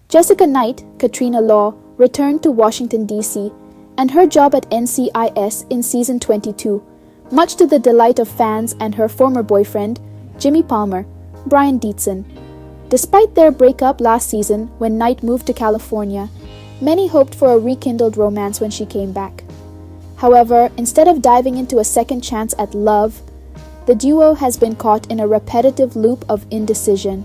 Jessica Knight, Katrina Law, returned to Washington, D.C., and her job at NCIS in Season 22, much to the delight of fans and her former boyfriend, Jimmy Palmer, Brian Dietzen. Despite their breakup last season when Knight moved to California, many hoped for a rekindled romance when she came back. However, instead of diving into a second chance at love, the duo has been caught in a repetitive loop of indecision.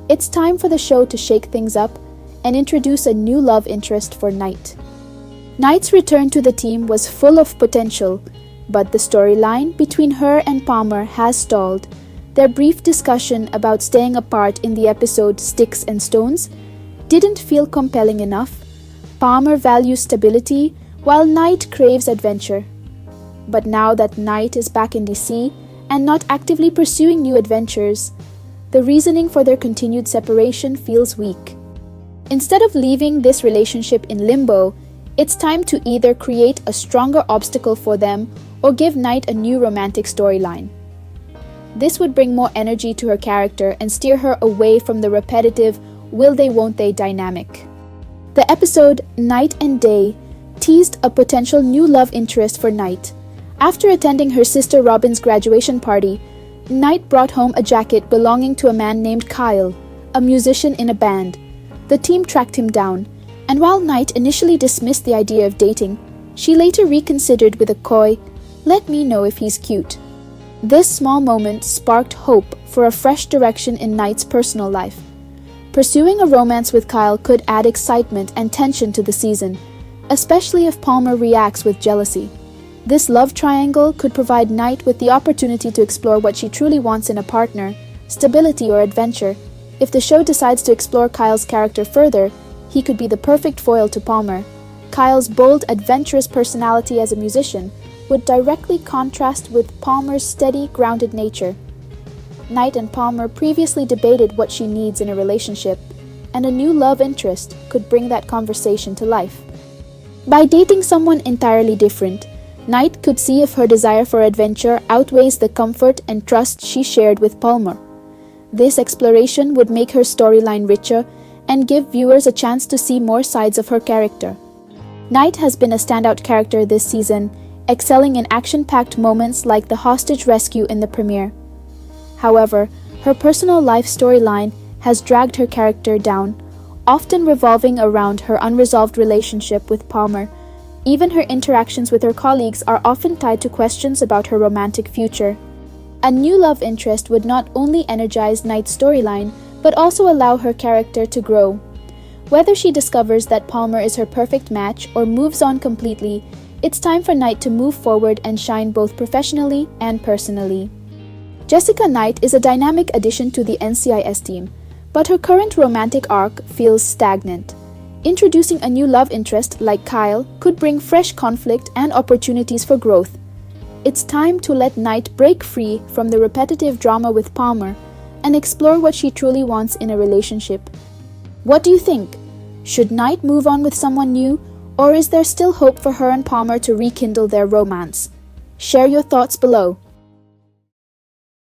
It's time for the show to shake things up and introduce a new love interest for Knight. Knight's return to the team was full of potential, but the storyline between her and Palmer has stalled. Their brief discussion about staying apart in the episode Sticks and Stones didn't feel compelling enough. Palmer values stability, while Knight craves adventure. But now that Knight is back in DC and not actively pursuing new adventures, the reasoning for their continued separation feels weak. Instead of leaving this relationship in limbo, it's time to either create a stronger obstacle for them or give Knight a new romantic storyline. This would bring more energy to her character and steer her away from the repetitive will they won't they dynamic. The episode Night and Day teased a potential new love interest for Knight. After attending her sister Robin's graduation party, Knight brought home a jacket belonging to a man named Kyle, a musician in a band. The team tracked him down, and while Knight initially dismissed the idea of dating, she later reconsidered with a coy, "Let me know if he's cute." This small moment sparked hope for a fresh direction in Knight's personal life. Pursuing a romance with Kyle could add excitement and tension to the season, especially if Palmer reacts with jealousy. This love triangle could provide Knight with the opportunity to explore what she truly wants in a partner, stability or adventure. If the show decides to explore Kyle's character further, he could be the perfect foil to Palmer. Kyle's bold, adventurous personality as a musician would directly contrast with Palmer's steady, grounded nature. Knight and Palmer previously debated what she needs in a relationship, and a new love interest could bring that conversation to life. By dating someone entirely different, Knight could see if her desire for adventure outweighs the comfort and trust she shared with Palmer. This exploration would make her storyline richer and give viewers a chance to see more sides of her character. Knight has been a standout character this season, excelling in action-packed moments like the hostage rescue in the premiere. However, her personal life storyline has dragged her character down, often revolving around her unresolved relationship with Palmer. Even her interactions with her colleagues are often tied to questions about her romantic future. A new love interest would not only energize Knight's storyline, but also allow her character to grow. Whether she discovers that Palmer is her perfect match or moves on completely, it's time for Knight to move forward and shine both professionally and personally. Jessica Knight is a dynamic addition to the NCIS team, but her current romantic arc feels stagnant. Introducing a new love interest like Kyle could bring fresh conflict and opportunities for growth. It's time to let Knight break free from the repetitive drama with Palmer and explore what she truly wants in a relationship. What do you think? Should Knight move on with someone new, or is there still hope for her and Palmer to rekindle their romance? Share your thoughts below.